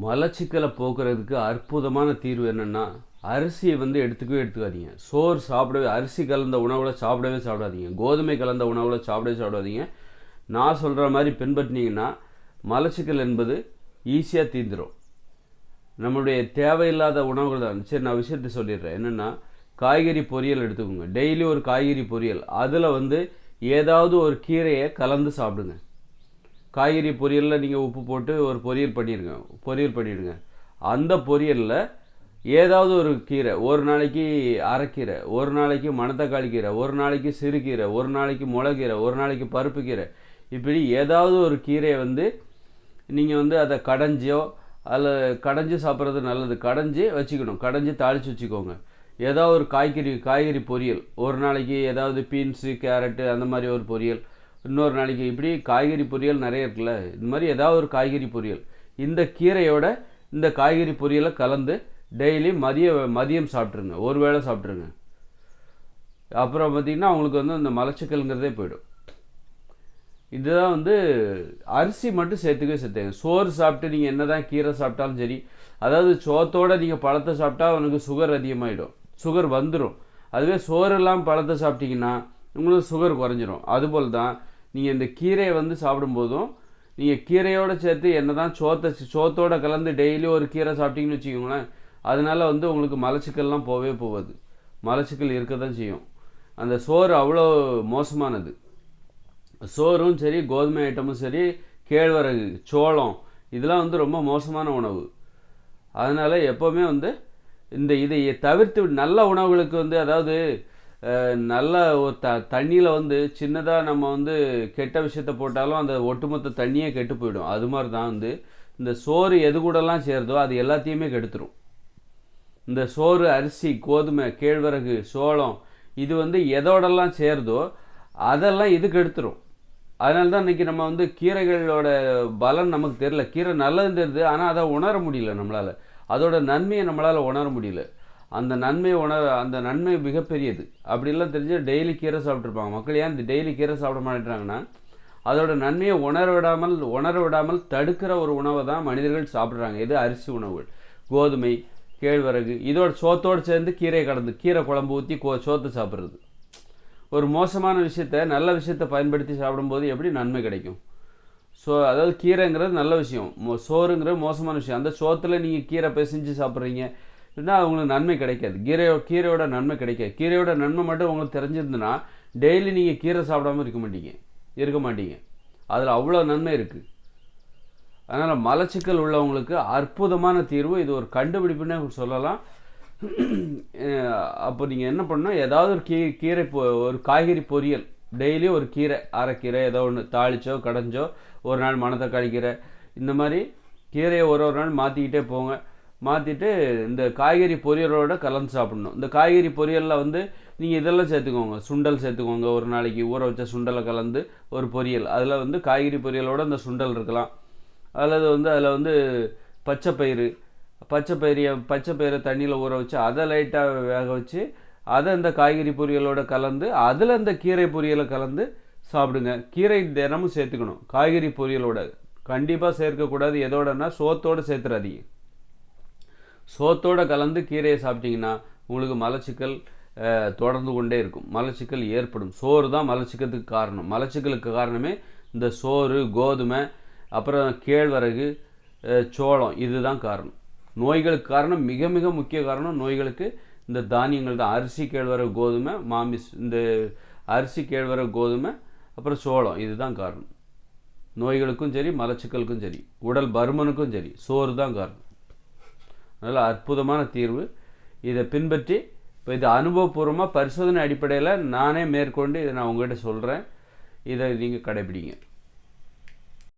மலச்சிக்கலை போக்குறதுக்கு அற்புதமான தீர்வு என்னென்னா, அரிசியை எடுத்துக்கவே எடுத்துக்காதீங்க. சோறு சாப்பிடவே, அரிசி கலந்த உணவில் சாப்பிடாதீங்க. கோதுமை கலந்த உணவில் சாப்பிடாதீங்க. நான் சொல்கிற மாதிரி பின்பற்றினீங்கன்னா மலச்சிக்கல் என்பது ஈஸியாக தீர்ந்துடும். நம்மளுடைய தேவையில்லாத உணவுகள் தான். சரி, நான் விஷயத்தை சொல்லிடுறேன். என்னென்னா, காய்கறி பொரியல் எடுத்துக்கோங்க. டெய்லி ஒரு காய்கறி பொரியல், அதில் ஏதாவது ஒரு கீரையை கலந்து சாப்பிடுங்க. காய்கறி பொரியலில் நீங்கள் உப்பு போட்டு ஒரு பொரியல் பண்ணிவிடுங்க. அந்த பொரியலில் ஏதாவது ஒரு கீரை, ஒரு நாளைக்கு அரைக்கீரை, ஒரு நாளைக்கு மணத்தக்காளி கீரை, ஒரு நாளைக்கு சிறுகீரை, ஒரு நாளைக்கு முளைக்கீரை, ஒரு நாளைக்கு பருப்பு கீரை, இப்படி ஏதாவது ஒரு கீரையை நீங்கள் அதை கடைஞ்சி சாப்பிட்றது நல்லது. கடைஞ்சி வச்சுக்கணும், கடைஞ்சி தாளித்து வச்சுக்கோங்க. ஏதாவது ஒரு காய்கறி பொரியல், ஒரு நாளைக்கு ஏதாவது பீன்ஸு கேரட்டு அந்த மாதிரி ஒரு பொரியல், இன்னொரு நாளைக்கு இப்படி காய்கறி பொரியல் நிறைய இருக்குல்ல, இந்த மாதிரி ஏதாவது ஒரு காய்கறி பொரியல் இந்த கீரையோட இந்த காய்கறி பொரியலை கலந்து டெய்லி மதியம் சாப்பிட்ருங்க, ஒரு வேளை சாப்பிட்ருங்க. அப்புறம் பார்த்திங்கன்னா அவங்களுக்கு இந்த மலச்சிக்கல்ங்கிறதே போயிடும். இதுதான் அரிசி மட்டும் சேர்த்துங்க. சோறு சாப்பிட்டு நீங்கள் என்ன தான் கீரை சாப்பிட்டாலும் சரி, அதாவது சோத்தோடு நீங்கள் பழத்தை சாப்பிட்டா அவனுக்கு சுகர் அதிகமாகிடும், சுகர் வந்துடும். அதுவே சோறு இல்லாமல் பழத்தை சாப்பிட்டீங்கன்னா உங்களுக்கு சுகர் குறைஞ்சிரும். அதுபோல் தான் நீங்கள் இந்த கீரையை சாப்பிடும்போதும் நீங்கள் கீரையோடு சேர்த்து என்ன தான் சோத்தோடு கலந்து டெய்லி ஒரு கீரை சாப்பிட்டீங்கன்னு வச்சுக்கோங்களேன், அதனால் உங்களுக்கு மலச்சிக்கல்லாம் போகாது. மலச்சிக்கல் இருக்க தான் செய்யும். அந்த சோறு அவ்வளோ மோசமானது. சோறும் சரி, கோதுமை ஐட்டமும் சரி, கேழ்வரகு, சோளம், இதெல்லாம் ரொம்ப மோசமான உணவு. அதனால் எப்போவுமே இதை தவிர்த்து நல்ல உணவுகளுக்கு அதாவது நல்ல ஒரு தண்ணியில் சின்னதாக நம்ம கெட்ட விஷயத்தை போட்டாலும் அந்த ஒட்டுமொத்த தண்ணியே கெட்டு போயிடும். அது மாதிரி தான் இந்த சோறு எது கூடலாம் சேருதோ அது எல்லாத்தையுமே கெடுத்துரும். இந்த சோறு, அரிசி, கோதுமை, கேழ்வரகு, சோளம், இது எதோடெல்லாம் சேருதோ அதெல்லாம் இது கெடுத்துரும். அதனால தான் இன்றைக்கி நம்ம கீரைகளோட பலன் நமக்கு தெரியல. கீரை நல்லது தெரியுது, ஆனால் அதை உணர முடியல நம்மளால். அதோட நன்மையை நம்மளால் உணர முடியல. அந்த நன்மை மிகப்பெரியது. அப்படிலாம் தெரிஞ்சு டெய்லி கீரை சாப்பிட்ருப்பாங்க மக்கள். ஏன் டெய்லி கீரை சாப்பிட மாட்டேறாங்கன்னா, அதோட நன்மையை உணர விடாமல் தடுக்கிற ஒரு உணவை தான் மனிதர்கள் சாப்பிட்றாங்க. இது அரிசி உணவுகள், கோதுமை, கேழ்வரகு, இதோட சோத்தோடு சேர்ந்து கீரை குழம்பு ஊற்றி சோத்தை சாப்பிட்றது. ஒரு மோசமான விஷயத்தை நல்ல விஷயத்தை பயன்படுத்தி சாப்பிடும்போது எப்படி நன்மை கிடைக்கும்? அதாவது கீரைங்கிறது நல்ல விஷயம், சோறுங்கிறது மோசமான விஷயம். அந்த சோத்தில் நீங்கள் கீரை பிசைஞ்சு சாப்பிட்றீங்க அப்படின்னா உங்களுக்கு நன்மை கிடைக்காது. கீரையோட நன்மை கிடைக்காது. கீரையோட நன்மை மட்டும் உங்களுக்கு தெரிஞ்சிருந்துன்னா டெய்லி நீங்கள் கீரை சாப்பிடாமல் இருக்க மாட்டீங்க. அதில் அவ்வளோ நன்மை இருக்குது. அதனால் மலச்சிக்கல் உள்ளவங்களுக்கு அற்புதமான தீர்வு இது. ஒரு கண்டுபிடிப்புன்னு சொல்லலாம். அப்போ நீங்கள் என்ன பண்ணணும், ஏதாவது ஒரு கீரை ஒரு காய்கறி பொரியல், டெய்லி ஒரு கீரை, அரைக்கீரை, ஏதோ ஒன்று தாளிச்சோ கடைஞ்சோ, ஒரு நாள் மணத்தக்காளி கீரை, இந்த மாதிரி கீரையை ஒரு நாள் மாற்றிக்கிட்டே போங்க. மாற்றிட்டு இந்த காய்கறி பொரியலோட கலந்து சாப்பிடணும். இந்த காய்கறி பொரியலில் நீங்கள் இதெல்லாம் சேர்த்துக்கோங்க. சுண்டல் சேர்த்துக்கோங்க. ஒரு நாளைக்கு ஊற வச்ச சுண்டலை கலந்து ஒரு பொரியல், அதில் காய்கறி பொரியலோட இந்த சுண்டல் இருக்கலாம். அல்லது அதில் பச்சைப்பயிரை தண்ணியில் ஊற வச்சு அதை லைட்டாக வேக வச்சு அதை இந்த காய்கறி பொரியலோட கலந்து அதில் இந்த கீரை பொரியலை கலந்து சாப்பிடுங்க. கீரை தினமும் சேர்த்துக்கணும். காய்கறி பொரியலோட கண்டிப்பாக சேர்க்கக்கூடாது. எதோடனா சோத்தோடு சேர்த்துறாதீங்க. சோத்தோடு கலந்து கீரையை சாப்பிட்டீங்கன்னா உங்களுக்கு மலச்சிக்கல் தொடர்ந்து கொண்டே இருக்கும். மலச்சிக்கல் ஏற்படும். சோறு தான் மலச்சிக்கலுக்கு காரணம். மலச்சிக்கலுக்கு காரணமே இந்த சோறு, கோதுமை, அப்புறம் கேழ்வரகு, சோளம், இதுதான் காரணம். நோய்களுக்கு காரணம், மிக மிக முக்கிய காரணம் நோய்களுக்கு இந்த தானியங்கள் தான். அரிசி, கேழ்வரகு, கோதுமை, இந்த அரிசி, கேழ்வரகு, கோதுமை, அப்புறம் சோளம், இதுதான் காரணம். நோய்களுக்கும் சரி, மலச்சிக்கலுக்கும் சரி, உடல் பருமனுக்கும் சரி, சோறு தான் காரணம். அதனால் அற்புதமான தீர்வு. இதை பின்பற்றி இப்போ இது அனுபவபூர்வமாக பரிசோதனை அடிப்படையில் நானே மேற்கொண்டு இதை நான் உங்கள்கிட்ட சொல்கிறேன். இதை நீங்கள் கடைபிடிங்க.